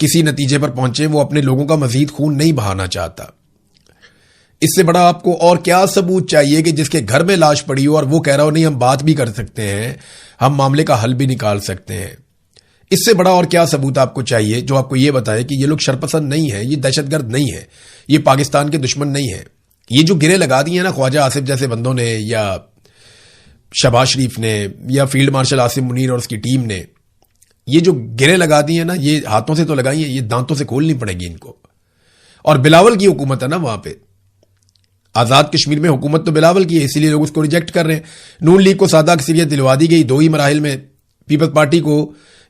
کسی نتیجے پر پہنچے، وہ اپنے لوگوں کا مزید خون نہیں بہانا چاہتا۔ اس سے بڑا آپ کو اور کیا ثبوت چاہیے کہ جس کے گھر میں لاش پڑی ہو اور وہ کہہ رہا ہو نہیں ہم بات بھی کر سکتے ہیں، ہم معاملے کا حل بھی نکال سکتے ہیں؟ اس سے بڑا اور کیا ثبوت آپ کو چاہیے جو آپ کو یہ بتائے کہ یہ لوگ شرپسند نہیں ہیں، یہ دہشت گرد نہیں ہے، یہ پاکستان کے دشمن نہیں ہے؟ یہ جو گرے لگا دی ہیں نا خواجہ آصف جیسے بندوں نے، یا شہباز شریف نے، یا فیلڈ مارشل عاصم منیر اور اس کی ٹیم نے، یہ جو گرے لگا دی ہیں نا، یہ ہاتھوں سے تو لگائی ہیں، یہ دانتوں سے کھولنی پڑے گی ان کو۔ اور بلاول کی حکومت ہے نا وہاں پہ، آزاد کشمیر میں حکومت تو بلاول کی ہے، اسی لیے لوگ اس کو ریجیکٹ کر رہے ہیں۔ نون لیگ کو سادہ اکثریت دلوا دی گئی 2 ہی مراحل میں، پیپلز پارٹی کو،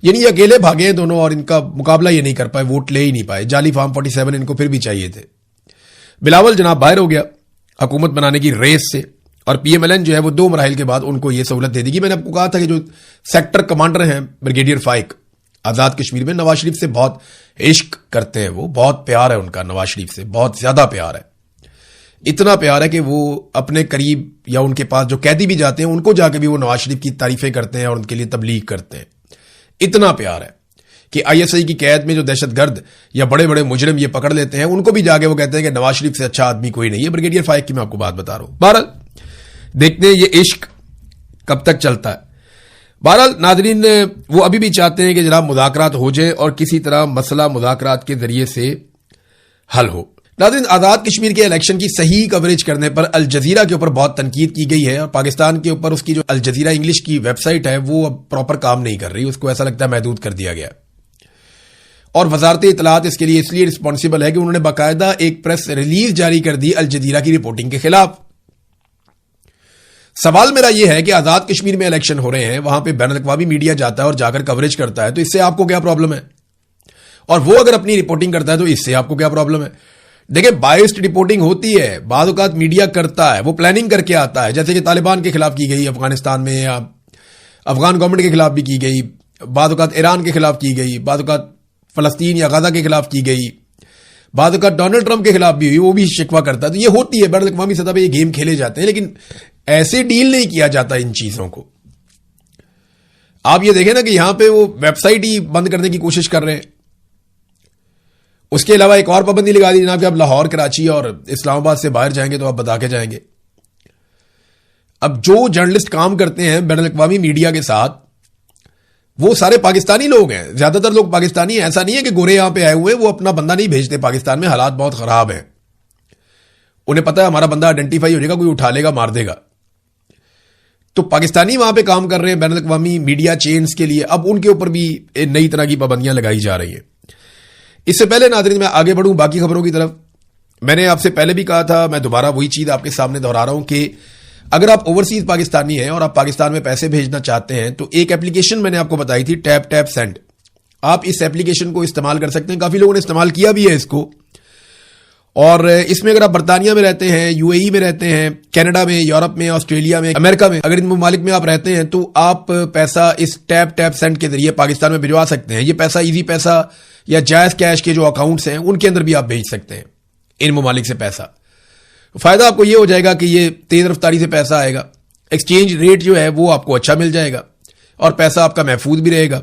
یعنی یہ اکیلے بھاگے ہیں دونوں اور ان کا مقابلہ یہ نہیں کر پائے، ووٹ لے ہی نہیں پائے۔ جعلی فارم 47 ان کو پھر بھی چاہیے تھے۔ بلاول جناب باہر ہو گیا حکومت بنانے کی ریس سے، اور پی ایم ایل این جو ہے وہ 2 مراحل کے بعد ان کو یہ سہولت دے دی گی۔ میں نے آپ کو کہا تھا کہ جو سیکٹر کمانڈر ہیں بریگیڈیئر فائق آزاد کشمیر میں، نواز شریف سے بہت عشق کرتے ہیں، وہ بہت پیار ہے ان کا، نواز شریف سے بہت زیادہ پیار ہے، اتنا پیار ہے کہ وہ اپنے قریب یا ان کے پاس جو قیدی بھی جاتے ہیں ان کو جا کے بھی وہ نواز شریف کی تعریفیں کرتے ہیں اور ان کے لیے تبلیغ کرتے ہیں۔ اتنا پیار ہے کہ آئی ایس آئی کی قید میں جو دہشت گرد یا بڑے بڑے مجرم یہ پکڑ لیتے ہیں، ان کو بھی جا کے وہ کہتے ہیں کہ نواز شریف سے اچھا آدمی کوئی نہیں ہے۔ بریگیڈیئر فائق کی میں آپ کو بات بتا رہا ہوں۔ بہرحال دیکھتے ہیں یہ عشق کب تک چلتا ہے۔ بہرحال ناظرین، وہ ابھی بھی چاہتے ہیں کہ جناب مذاکرات ہو جائے اور کسی طرح مسئلہ مذاکرات کے ذریعے سے حل ہو۔ ناظرین، آزاد کشمیر کے الیکشن کی صحیح کوریج کرنے پر الجزیرہ کے اوپر بہت تنقید کی گئی ہے، اور پاکستان کے اوپر اس کی جو الجزیرہ انگلش کی ویب سائٹ ہے وہ اب پراپر کام نہیں کر رہی، اس کو ایسا لگتا ہے محدود کر دیا گیا، اور وزارت اطلاعات اس کے لیے اس لیے رسپانسیبل ہے کہ انہوں نے باقاعدہ ایک پریس ریلیز جاری کر دی الجزیرہ کی رپورٹنگ کے خلاف۔ سوال میرا یہ ہے کہ آزاد کشمیر میں الیکشن ہو رہے ہیں، وہاں پہ بین الاقوامی میڈیا جاتا ہے اور جا کر کوریج کرتا ہے، تو اس سے آپ کو کیا پرابلم ہے؟ اور وہ اگر اپنی رپورٹنگ کرتا ہے تو اس سے آپ کو کیا پرابلم ہے؟ دیکھیں، بائسڈ رپورٹنگ ہوتی ہے، بعض اوقات میڈیا کرتا ہے، وہ پلاننگ کر کے آتا ہے، جیسے کہ طالبان کے خلاف کی گئی افغانستان میں، یا افغان گورنمنٹ کے خلاف بھی کی گئی، بعض اوقات ایران کے خلاف کی گئی، بعض اوقات فلسطین یا غزہ کے خلاف کی گئی، بعض اوقات ڈونلڈ ٹرمپ کے خلاف بھی ہوئی، وہ بھی شکوہ کرتا ہے۔ تو یہ ہوتی ہے، بین الاقوامی سطح پہ یہ گیم کھیلے جاتے ہیں، لیکن ایسے ڈیل نہیں کیا جاتا ان چیزوں کو۔ آپ یہ دیکھیں نا کہ یہاں پہ وہ ویب سائٹ ہی بند کرنے کی کوشش کر رہے ہیں، اس کے علاوہ ایک اور پابندی لگا دی جناب کہ آپ لاہور، کراچی اور اسلام آباد سے باہر جائیں گے تو آپ بتا کے جائیں گے۔ اب جو جرنلسٹ کام کرتے ہیں بین الاقوامی میڈیا کے ساتھ وہ سارے پاکستانی لوگ ہیں، زیادہ تر لوگ پاکستانی ہیں، ایسا نہیں ہے کہ گورے یہاں پہ آئے ہوئے وہ اپنا بندہ نہیں بھیجتے پاکستان میں، حالات بہت خراب ہیں، انہیں پتا ہے ہمارا بندہ آئیڈینٹیفائی ہو جائے گا، کوئی اٹھا لے گا، مار دے گا۔ تو پاکستانی وہاں پہ کام کر رہے ہیں بین الاقوامی میڈیا چینز کے لیے، اب ان کے اوپر بھی نئی طرح کی پابندیاں لگائی جا رہی ہیں۔ اس سے پہلے ناظرین میں آگے بڑھوں باقی خبروں کی طرف، میں نے آپ سے پہلے بھی کہا تھا، میں دوبارہ وہی چیز آپ کے سامنے دہرا رہا ہوں کہ اگر آپ اوورسیز پاکستانی ہیں اور آپ پاکستان میں پیسے بھیجنا چاہتے ہیں تو ایک ایپلیکیشن میں نے آپ کو بتائی تھی، ٹیپ ٹیپ سینڈ، آپ اس ایپلیکیشن کو استعمال کر سکتے ہیں، کافی لوگوں نے استعمال کیا بھی ہے اس کو، اور اس میں اگر آپ برطانیہ میں رہتے ہیں، یو اے ای میں رہتے ہیں، کینیڈا میں، یورپ میں، آسٹریلیا میں، امریکہ میں، اگر ان ممالک میں آپ رہتے ہیں تو آپ پیسہ اس ٹیپ ٹیپ سینڈ کے ذریعے پاکستان میں بھجوا سکتے ہیں۔ یہ پیسہ ایزی پیسہ یا جائز کیش کے جو اکاؤنٹس ہیں ان کے اندر بھی آپ بھیج سکتے ہیں ان ممالک سے پیسہ۔ فائدہ آپ کو یہ ہو جائے گا کہ یہ تیز رفتاری سے پیسہ آئے گا، ایکسچینج ریٹ جو ہے وہ آپ کو اچھا مل جائے گا، اور پیسہ آپ کا محفوظ بھی رہے گا۔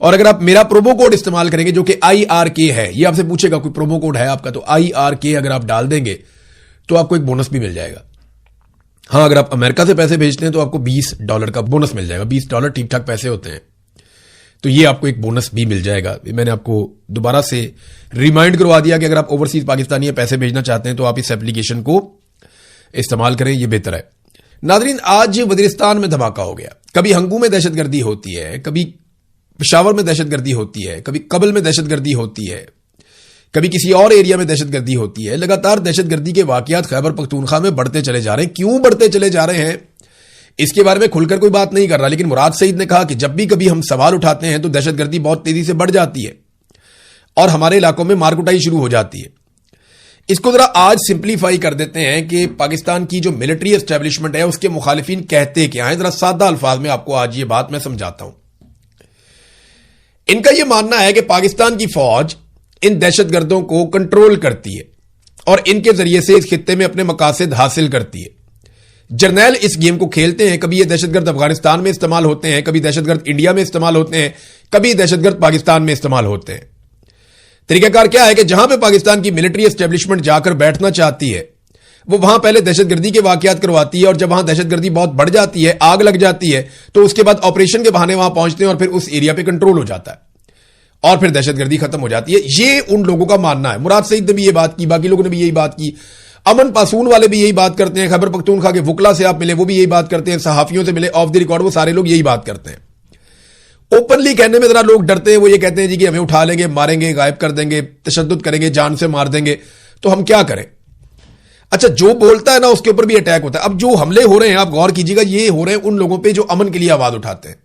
اور اگر آپ میرا پرومو کوڈ استعمال کریں گے جو کہ IRK ہے، یہ آپ سے پوچھے گا کوئی پرومو کوڈ ہے آپ کا، تو IRK اگر آپ ڈال دیں گے تو آپ کو ایک بونس بھی مل جائے گا۔ ہاں، اگر آپ امریکہ سے پیسے بھیجتے ہیں تو آپ کو $20 کا بونس مل جائے گا، $20 ٹھیک ٹھاک پیسے ہوتے ہیں، تو یہ آپ کو ایک بونس بھی مل جائے گا۔ میں نے آپ کو دوبارہ سے ریمائنڈ کروا دیا کہ اگر آپ اوورسیز پاکستانی پیسے بھیجنا چاہتے ہیں تو آپ اس ایپلیکیشن کو استعمال کریں، یہ بہتر ہے۔ ناظرین، آج وزیرستان میں دھماکہ ہو گیا، کبھی ہنگو میں دہشت گردی ہوتی ہے، کبھی پشاور میں دہشت گردی ہوتی ہے، کبھی کبل میں دہشت گردی ہوتی ہے، کبھی کسی اور ایریا میں دہشت گردی ہوتی ہے۔ لگاتار دہشت گردی کے واقعات خیبر پختونخوا میں بڑھتے چلے جا رہے ہیں۔ کیوں بڑھتے چلے جا رہے ہیں اس کے بارے میں کھل کر کوئی بات نہیں کر رہا، لیکن مراد سعید نے کہا کہ جب بھی کبھی ہم سوال اٹھاتے ہیں تو دہشت گردی بہت تیزی سے بڑھ جاتی ہے اور ہمارے علاقوں میں مارکوٹائی شروع ہو جاتی ہے۔ اس کو ذرا آج سمپلیفائی کر دیتے ہیں کہ پاکستان کی جو ملٹری اسٹیبلشمنٹ ہے اس کے مخالفین کہتے کیا ہیں، ذرا سادہ الفاظ میں آپ کو آج یہ بات میں سمجھاتا ہوں۔ ان کا یہ ماننا ہے کہ پاکستان کی فوج ان دہشت گردوں کو کنٹرول کرتی ہے اور ان کے ذریعے سے اس خطے میں اپنے مقاصد حاصل کرتی ہے۔ جرنیل اس گیم کو کھیلتے ہیں، کبھی یہ دہشت گرد افغانستان میں استعمال ہوتے ہیں، کبھی دہشت گرد انڈیا میں استعمال ہوتے ہیں، کبھی دہشت گرد پاکستان میں استعمال ہوتے ہیں۔ طریقہ کار کیا ہے کہ جہاں پہ پاکستان کی ملٹری اسٹیبلشمنٹ جا کر بیٹھنا چاہتی ہے وہ وہاں پہلے دہشت گردی کے واقعات کرواتی ہے، اور جب وہاں دہشت گردی بہت بڑھ جاتی ہے، آگ لگ جاتی ہے، تو اس کے بعد آپریشن کے بہانے وہاں پہنچتے ہیں اور پھر اس ایریا پہ کنٹرول ہو جاتا ہے اور پھر دہشت گردی ختم ہو جاتی ہے. یہ ان لوگوں کا ماننا ہے. مراد سعید نے بھی یہ بات کی، باقی لوگوں نے بھی یہی بات کی، امن پاسون والے بھی یہی بات کرتے ہیں، خیبر پختونخوا کے وکلا سے آپ ملے وہ بھی یہی بات کرتے ہیں، صحافیوں سے ملے آف دی ریکارڈ وہ سارے لوگ یہی بات کرتے ہیں. اوپنلی کہنے میں ذرا لوگ ڈرتے ہیں، وہ یہ کہتے ہیں جی کہ ہمیں اٹھا لیں گے، ماریں گے، غائب کر دیں گے، تشدد کریں گے، جان سے مار دیں گے، تو ہم کیا کریں. اچھا جو بولتا ہے نا اس کے اوپر بھی اٹیک ہوتا ہے. اب جو حملے ہو رہے ہیں آپ غور کیجیے گا، یہ ہو رہے ہیں ان لوگوں پہ جو امن کے لیے آواز اٹھاتے ہیں.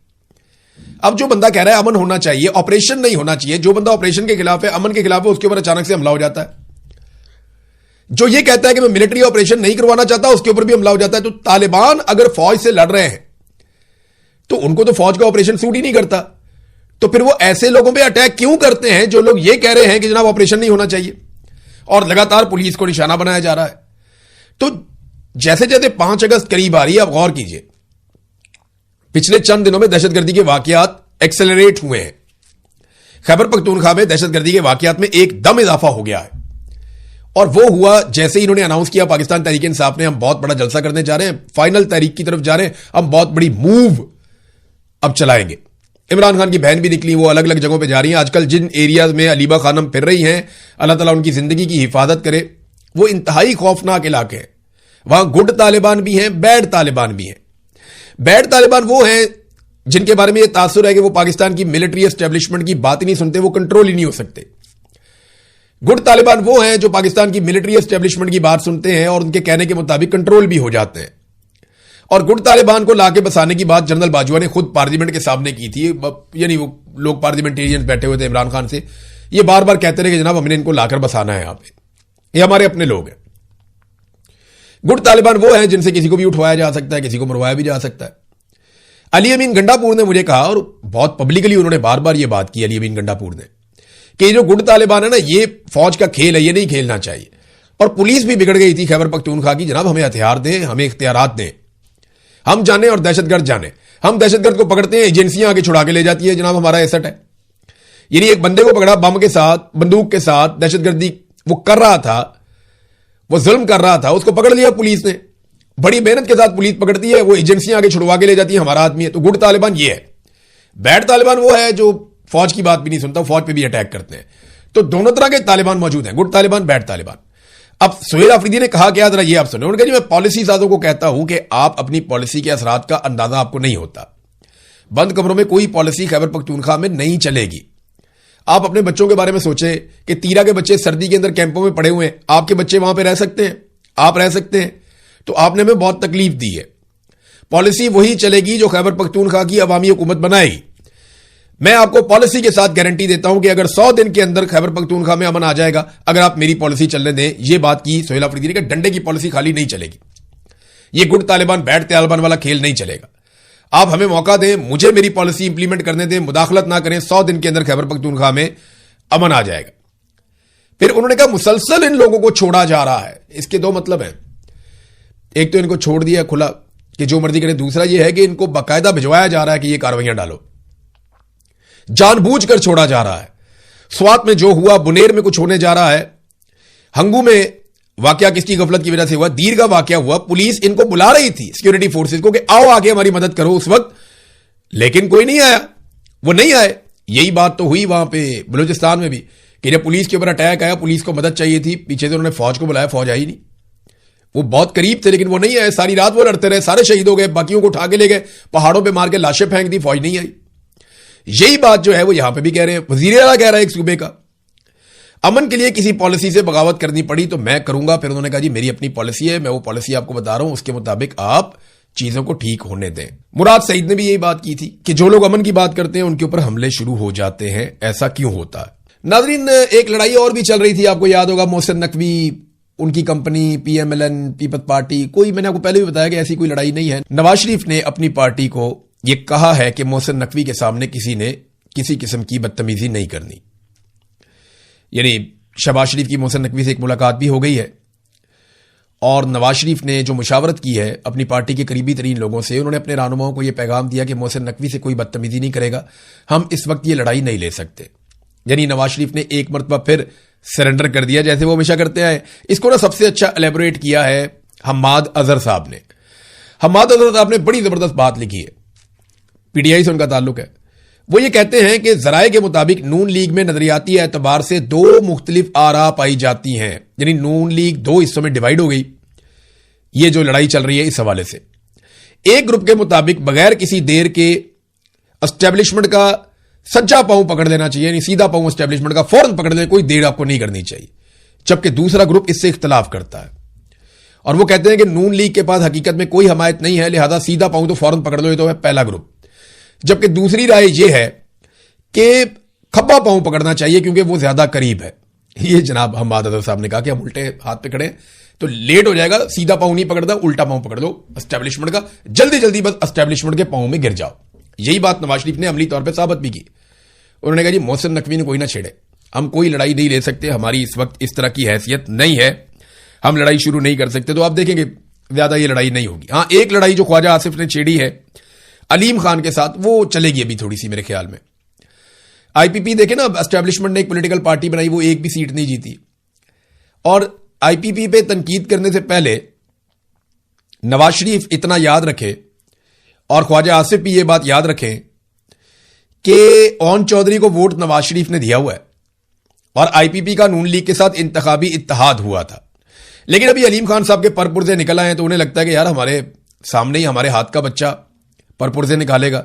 اب جو بندہ کہہ رہا ہے امن ہونا چاہیے، آپریشن نہیں ہونا چاہیے، جو بندہ آپریشن کے خلاف ہے، امن کے خلاف ہے، اس کے اوپر اچانک سے حملہ ہو جاتا ہے. جو یہ کہتا ہے کہ میں ملٹری آپریشن نہیں کروانا چاہتا، اس کے اوپر بھی حملہ ہو جاتا ہے. تو طالبان اگر فوج سے لڑ رہے ہیں تو ان کو تو فوج کا آپریشن سوٹ ہی نہیں کرتا، تو پھر وہ ایسے لوگوں پہ اٹیک کیوں کرتے ہیں جو لوگ یہ کہہ رہے ہیں کہ جناب آپریشن نہیں ہونا چاہیے، اور لگاتار پولیس کو نشانہ بنایا جا رہا ہے. تو جیسے جیسے 5 اگست قریب آ رہی ہے، آپ غور کیجئے پچھلے چند دنوں میں دہشت گردی کے واقعات ایکسلریٹ ہوئے ہیں. خیبر پختونخوا میں دہشت گردی کے واقعات میں ایک دم اضافہ ہو گیا ہے، اور وہ ہوا جیسے ہی انہوں نے اناؤنس کیا پاکستان تحریک انصاف نے ہم بہت بڑا جلسہ کرنے جا رہے ہیں، فائنل تحریک کی طرف جا رہے ہیں، ہم بہت بڑی موو اب چلائیں گے. عمران خان کی بہن بھی نکلی، وہ الگ الگ جگہوں پہ جا رہی ہیں. آج کل جن ایریاز میں علیبہ خانم پھر رہی ہیں، اللہ تعالیٰ ان کی زندگی کی حفاظت کرے، وہ انتہائی خوفناک علاقے ہیں. وہاں گڈ طالبان بھی ہیں، بیڈ طالبان بھی ہیں. بیڈ طالبان وہ ہیں جن کے بارے میں یہ تاثر ہے کہ وہ پاکستان کی ملٹری اسٹیبلشمنٹ کی بات ہی نہیں سنتے، وہ کنٹرول ہی نہیں ہو سکتے. گڈ طالبان وہ ہیں جو پاکستان کی ملٹری اسٹیبلشمنٹ کی بات سنتے ہیں اور ان کے کہنے کے مطابق کنٹرول بھی ہو جاتے ہیں. اور گڈ طالبان کو لا کے بسانے کی بات جنرل باجوہ نے خود پارلیمنٹ کے سامنے کی تھی. یعنی وہ لوگ پارلیمنٹیرین بیٹھے ہوئے تھے عمران خان سے، یہ بار بار کہتے رہے کہ جناب ہم نے ان کو لا کر بسانا ہے، یہاں پہ یہ ہمارے اپنے لوگ ہیں. گڈ طالبان وہ ہیں جن سے کسی کو بھی اٹھوایا جا سکتا ہے، کسی کو مروایا بھی جا سکتا ہے. علی امین گنڈا پور نے مجھے کہا، اور بہت پبلکلی انہوں نے بار بار یہ بات کی، علی امین گنڈا پور نے، کہ جو گڈ طالبان ہے نا یہ فوج کا کھیل ہے، یہ نہیں کھیلنا چاہیے. اور پولیس بھی بگڑ گئی تھی خیبر پختونخوا کی، جناب ہمیں ہتھیار دیں، ہمیں اختیارات دیں، ہم جانے اور دہشت گرد جانے. ہم دہشت گرد کو پکڑتے ہیں، ایجنسیاں آگے چھڑا کے لے جاتی ہے، جناب ہمارا ایسٹ ہے. یعنی ایک بندے کو پکڑا بم کے ساتھ، بندوق کے ساتھ، دہشت گردی وہ کر رہا تھا، وہ ظلم کر رہا تھا، اس کو پکڑ لیا پولیس نے، بڑی محنت کے ساتھ پولیس پکڑتی ہے، وہ ایجنسیاں آگے چھڑوا کے لے جاتی ہیں، ہمارا آدمی ہے. تو گڈ طالبان یہ ہے. بیڈ طالبان وہ ہے جو فوج کی بات بھی نہیں سنتا، فوج پہ بھی اٹیک کرتے ہیں. تو دونوں طرح کے طالبان موجود ہیں، گڈ طالبان، بیڈ طالبان. اب سہیل آفریدی نے کہا کیا، ذرا یہ آپ سنیں. انہوں نے کہا جی میں پالیسی سازوں کو کہتا ہوں کہ آپ اپنی پالیسی کے اثرات کا اندازہ آپ کو نہیں ہوتا. بند کمروں میں کوئی پالیسی خیبر پختونخوا میں نہیں چلے گی. آپ اپنے بچوں کے بارے میں سوچیں کہ تیرا کے بچے سردی کے اندر کیمپوں میں پڑے ہوئے ہیں، آپ کے بچے وہاں پہ رہ سکتے ہیں؟ آپ رہ سکتے ہیں؟ تو آپ نے ہمیں بہت تکلیف دی ہے. پالیسی وہی چلے گی جو خیبر پختونخوا کی عوامی حکومت بنائے گی. میں آپ کو پالیسی کے ساتھ گارنٹی دیتا ہوں کہ اگر 100 دن کے اندر خیبر پختونخوا میں امن آ جائے گا اگر آپ میری پالیسی چلنے دیں. یہ بات کی سہیل آفریدی نے کہ ڈنڈے کی پالیسی خالی نہیں چلے گی، یہ گڈ طالبان بیڈ طالبان والا کھیل نہیں چلے گا. آپ ہمیں موقع دیں، مجھے میری پالیسی امپلیمنٹ کرنے دیں، مداخلت نہ کریں، 100 دن کے اندر خیبر پختونخوا میں امن آ جائے گا. پھر انہوں نے کہا مسلسل ان لوگوں کو چھوڑا جا رہا ہے. اس کے 2 مطلب ہیں. ایک تو ان کو چھوڑ دیا کھلا کہ جو مرضی کرے، دوسرا یہ ہے کہ ان کو باقاعدہ بھجوایا جا رہا ہے کہ یہ کارروائیاں ڈالو، جان بوجھ کر چھوڑا جا رہا ہے. سوات میں جو ہوا، بنیر میں کچھ ہونے جا رہا ہے، ہنگو میں واقعہ کس کی غفلت کی وجہ سے ہوا، دیر کا واقعہ ہوا، پولیس ان کو بلا رہی تھی سیکورٹی فورسز کو کہ آؤ آگے ہماری مدد کرو اس وقت، لیکن کوئی نہیں آیا، وہ نہیں آئے. یہی بات تو ہوئی وہاں پہ بلوچستان میں بھی کہ جب پولیس کے اوپر اٹیک آیا، پولیس کو مدد چاہیے تھی، پیچھے سے انہوں نے فوج کو بلایا، فوج آئی نہیں. وہ بہت قریب تھے لیکن وہ نہیں آئے. ساری رات وہ لڑتے رہے، سارے شہید ہو گئے، باقیوں کو اٹھا کے لے گئے، پہاڑوں پہ مار کے لاشیں پھینک دی، فوج نہیں آئی. یہی بات جو ہے وہ یہاں پہ بھی کہہ رہے ہیں. وزیر اعلیٰ کہہ رہا ہے ایک صوبے کا امن کے لیے کسی پالیسی سے بغاوت کرنی پڑی تو میں کروں گا. پھر انہوں نے کہا جی میری اپنی پالیسی ہے، میں وہ پالیسی آپ کو بتا رہا ہوں، اس کے مطابق آپ چیزوں کو ٹھیک ہونے دیں. مراد سعید نے بھی یہی بات کی تھی کہ جو لوگ امن کی بات کرتے ہیں ان کے اوپر حملے شروع ہو جاتے ہیں. ایسا کیوں ہوتا ہے؟ ناظرین ایک لڑائی اور بھی چل رہی تھی، آپ کو یاد ہوگا، محسن نقوی، ان کی company P M L N, peoples party, کوئی، میں نے آپ کو پہلے بھی بتایا کہ ایسی کوئی لڑائی نہیں ہے. نواز شریف نے اپنی پارٹی کو یہ کہا ہے کہ محسن نقوی کے سامنے کسی نے کسی قسم کی بدتمیزی نہیں کرنی. یعنی شہباز شریف کی محسن نقوی سے ایک ملاقات بھی ہو گئی ہے، اور نواز شریف نے جو مشاورت کی ہے اپنی پارٹی کے قریبی ترین لوگوں سے، انہوں نے اپنے رہنماؤں کو یہ پیغام دیا کہ محسن نقوی سے کوئی بدتمیزی نہیں کرے گا، ہم اس وقت یہ لڑائی نہیں لے سکتے. یعنی نواز شریف نے ایک مرتبہ پھر سرنڈر کر دیا جیسے وہ ہمیشہ کرتے آئے. اس کو نا سب سے اچھا الیبوریٹ کیا ہے حماد اظہر صاحب نے. حماد اظہر صاحب نے بڑی زبردست بات لکھی ہے, پی ٹی آئی سے ان کا تعلق ہے. وہ یہ کہتے ہیں کہ ذرائع کے مطابق نون لیگ میں نظریاتی اعتبار سے دو مختلف آراء پائی جاتی ہیں, یعنی نون لیگ دو حصوں میں ڈیوائیڈ ہو گئی. یہ جو لڑائی چل رہی ہے اس حوالے سے, ایک گروپ کے مطابق بغیر کسی دیر کے اسٹیبلشمنٹ کا سجا پاؤں پکڑ لینا چاہیے, یعنی سیدھا پاؤں اسٹیبلشمنٹ کا فوراً پکڑ لیں, کوئی دیر آپ کو نہیں کرنی چاہیے. جبکہ دوسرا گروپ اس سے اختلاف کرتا ہے اور وہ کہتے ہیں کہ نون لیگ کے پاس حقیقت میں کوئی حمایت نہیں ہے, لہذا سیدھا پاؤں تو فوراً پکڑ لو, یہ تو ہے پہلا گروپ. جبکہ دوسری رائے یہ ہے کہ کھبا پاؤں پکڑنا چاہیے کیونکہ وہ زیادہ قریب ہے. یہ جناب حماد اظہر صاحب نے کہا کہ ہم الٹے ہاتھ پہ کھڑے تو لیٹ ہو جائے گا, سیدھا پاؤں نہیں پکڑتا, الٹا پاؤں پکڑ لو اسٹیبلشمنٹ کا, جلدی جلدی بس اسٹیبلشمنٹ کے پاؤں میں گر جاؤ. یہی بات نواز شریف نے عملی طور پہ ثابت بھی کی. انہوں نے کہا جی محسن نقوی نے کوئی نہ چھیڑے, ہم کوئی لڑائی نہیں لے سکتے, ہماری اس وقت اس طرح کی حیثیت نہیں ہے, ہم لڑائی شروع نہیں کر سکتے. تو آپ دیکھیں گے زیادہ یہ لڑائی نہیں ہوگی. ہاں ایک لڑائی جو خواجہ آصف نے چھیڑی ہے علیم خان کے ساتھ, وہ چلے گی ابھی تھوڑی سی میرے خیال میں. آئی پی پی دیکھیں نا, اسٹیبلشمنٹ نے ایک پولیٹیکل پارٹی بنائی, وہ ایک بھی سیٹ نہیں جیتی. اور آئی پی پی پہ تنقید کرنے سے پہلے نواز شریف اتنا یاد رکھے اور خواجہ آصف بھی یہ بات یاد رکھیں کہ اون چودھری کو ووٹ نواز شریف نے دیا ہوا ہے اور آئی پی پی کا نون لیگ کے ساتھ انتخابی اتحاد ہوا تھا. لیکن ابھی علیم خان صاحب کے پرپرزے نکل آئے ہیں تو انہیں لگتا ہے کہ یار ہمارے سامنے ہی ہمارے ہاتھ کا بچہ پرپرزے نکالے گا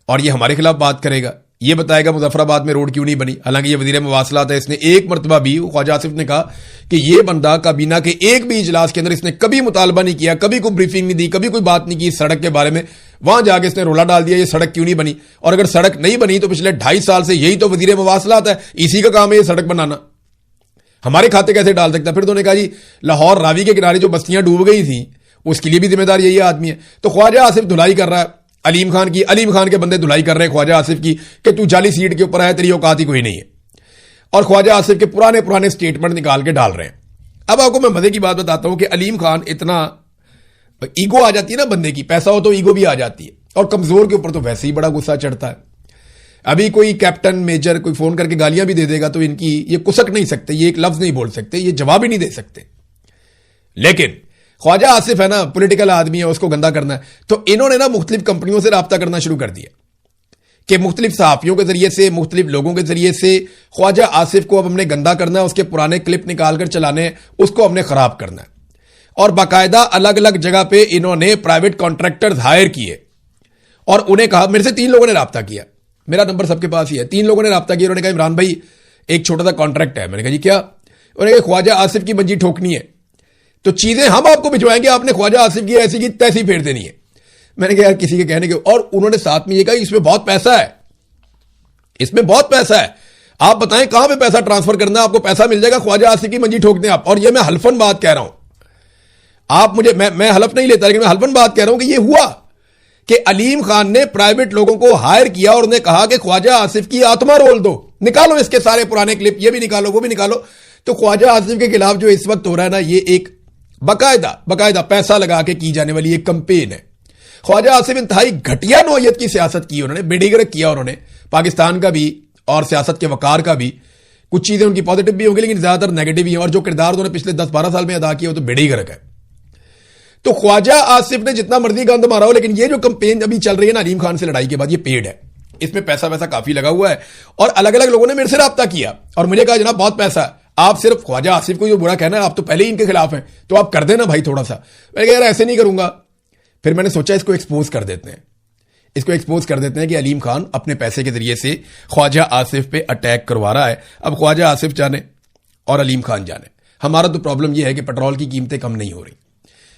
اور یہ ہمارے خلاف بات کرے گا, یہ بتائے گا مظفر آباد میں روڈ کیوں نہیں بنی. حالانکہ یہ وزیر مواصلات ہے, اس نے ایک مرتبہ بھی, خواجہ آصف نے کہا کہ یہ بندہ کابینہ کے ایک بھی اجلاس کے اندر اس نے کبھی مطالبہ نہیں کیا, کبھی کوئی بریفنگ نہیں دی, کبھی کوئی بات نہیں کی سڑک کے بارے میں. وہاں جا کے اس نے رولا ڈال دیا یہ سڑک کیوں نہیں بنی. اور اگر سڑک نہیں بنی تو پچھلے 2.5 سال سے یہی تو وزیر مواصلات ہے, اسی کا کام ہے یہ سڑک بنانا, ہمارے کھاتے کیسے ڈال سکتا. پھر تو نے کہا جی لاہور راوی کے کنارے جو بستیاں ڈوب گئی تھیں اس کے لیے بھی ذمہ دار یہی آدمی ہے. تو خواجہ آصف دھلائی کر رہا ہے علیم خان کی, علیم خان کے بندے دھلائی کر رہے ہیں خواجہ آصف کی کہ تو جعلی سیٹ کے اوپر ہے, تیری اوقات ہی کوئی نہیں ہے. اور خواجہ آصف کے پرانے سٹیٹمنٹ نکال کے ڈال رہے ہیں. اب آپ کو میں مزے کی بات بتاتا ہوں کہ علیم خان اتنا ایگو آ جاتی ہے نا بندے کی, پیسہ ہو تو ایگو بھی آ جاتی ہے, اور کمزور کے اوپر تو ویسے ہی بڑا غصہ چڑھتا ہے. ابھی کوئی کیپٹن میجر کوئی فون کر کے گالیاں بھی دے دے گا تو ان کی یہ کسک نہیں سکتے, یہ ایک لفظ نہیں بول سکتے, یہ جواب ہی نہیں دے سکتے. لیکن خواجہ آصف ہے نا پولیٹیکل آدمی ہے, اس کو گندا کرنا ہے. تو انہوں نے نا مختلف کمپنیوں سے رابطہ کرنا شروع کر دیا کہ مختلف صحافیوں کے ذریعے سے, مختلف لوگوں کے ذریعے سے خواجہ آصف کو اب ہم نے گندا کرنا ہے, اس کے پرانے کلپ نکال کر چلانے ہیں, اس کو ہم نے خراب کرنا ہے. اور باقاعدہ الگ الگ جگہ پہ انہوں نے پرائیویٹ کانٹریکٹرز ہائر کیے اور انہیں کہا, میرے سے 3 لوگوں نے رابطہ کیا, میرا نمبر سب کے پاس ہی ہے, 3 لوگوں نے رابطہ کیا. انہوں نے کہا عمران بھائی ایک چھوٹا سا کانٹریکٹ ہے. میں نے کہا جی کیا؟ انہوں نے کہا خواجہ آصف کی منجی ٹھوکنی ہے, تو چیزیں ہم آپ کو بھجوائیں گے, آپ نے خواجہ آصف کی ایسی کی تیسی پھیر دینی ہے. میں نے کہا یار کسی کے کہنے کے, اور انہوں نے ساتھ میں یہ کہا اس میں بہت پیسہ ہے, اس میں بہت پیسہ ہے, آپ بتائیں کہاں پہ پیسہ ٹرانسفر کرنا ہے, آپ کو پیسہ مل جائے گا, خواجہ آصف کی منجی ٹھوک دیں آپ. اور یہ میں حلفن بات کہہ رہا ہوں, آپ مجھے, میں حلف نہیں لیتا لیکن میں حلفن بات کہہ رہا ہوں کہ یہ ہوا کہ علیم خان نے پرائیویٹ لوگوں کو ہائر کیا اور انہیں کہا کہ خواجہ آصف کی آتما رول دو, نکالو اس کے سارے پرانے کلپ, یہ بھی نکالو وہ بھی نکالو. تو خواجہ آصف کے خلاف جو اس وقت ہو رہا ہے نا, یہ ایک باقاعدہ پیسہ لگا کے کی جانے والی ایک کمپین ہے. خواجہ آصف انتہائی گھٹیا نوعیت کی سیاست کی, انہوں نے بے ڈگرک کیا, انہوں نے پاکستان کا بھی اور سیاست کے وقار کا بھی. کچھ چیزیں ان کی پازیٹو بھی ہوں گی لیکن زیادہ تر نیگیٹو ہی ہیں, اور جو کردار انہوں نے پچھلے 10-12 سال میں ادا کیا وہ تو بے ڈگرک ہے. تو خواجہ آصف نے جتنا مرضی گند مارا ہو, لیکن یہ جو کمپین ابھی چل رہی ہے نا علیم خان سے لڑائی کے بعد, یہ پیڈ ہے, اس میں پیسہ کافی لگا ہوا ہے. اور الگ الگ لوگوں نے میرے سے رابطہ کیا اور مجھے کہا جناب بہت پیسہ ہے, آپ صرف خواجہ آصف کو جو برا کہنا ہے, آپ تو پہلے ہی ان کے خلاف ہیں, تو آپ کر دینا بھائی تھوڑا سا. میں نے کہا یار ایسے نہیں کروں گا. پھر میں نے سوچا اس کو ایکسپوز کر دیتے ہیں کہ علیم خان اپنے پیسے کے ذریعے سے خواجہ آصف پہ اٹیک کروا رہا ہے. اب خواجہ آصف جانے اور علیم خان جانے, ہمارا تو پرابلم یہ ہے کہ پیٹرول کی قیمتیں کم نہیں ہو رہی.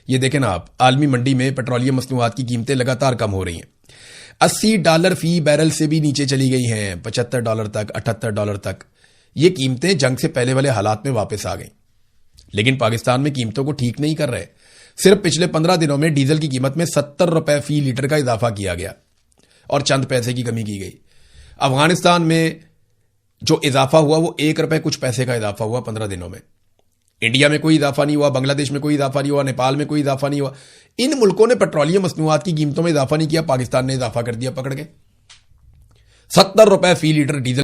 یہ دیکھیں نا آپ, عالمی منڈی میں پیٹرولیم مصنوعات کی قیمتیں لگاتار کم ہو رہی ہیں. $80 فی بیرل سے بھی نیچے چلی گئی ہیں, $75 تک, $78 تک. یہ قیمتیں جنگ سے پہلے والے حالات میں واپس آ گئیں. لیکن پاکستان میں قیمتوں کو ٹھیک نہیں کر رہے. صرف پچھلے 15 دنوں میں ڈیزل کی قیمت میں $70 فی لیٹر کا اضافہ کیا گیا اور چند پیسے کی کمی کی گئی. افغانستان میں جو اضافہ ہوا وہ $1 کچھ پیسے کا اضافہ ہوا 15 دنوں میں. انڈیا میں کوئی اضافہ نہیں ہوا, بنگلہ دیش میں کوئی اضافہ نہیں ہوا, نیپال میں کوئی اضافہ نہیں ہوا. ان ملکوں نے پیٹرولیم مصنوعات کی قیمتوں میں اضافہ نہیں کیا, پاکستان نے اضافہ کر دیا پکڑ کے. $70 فی لیٹر ڈیزل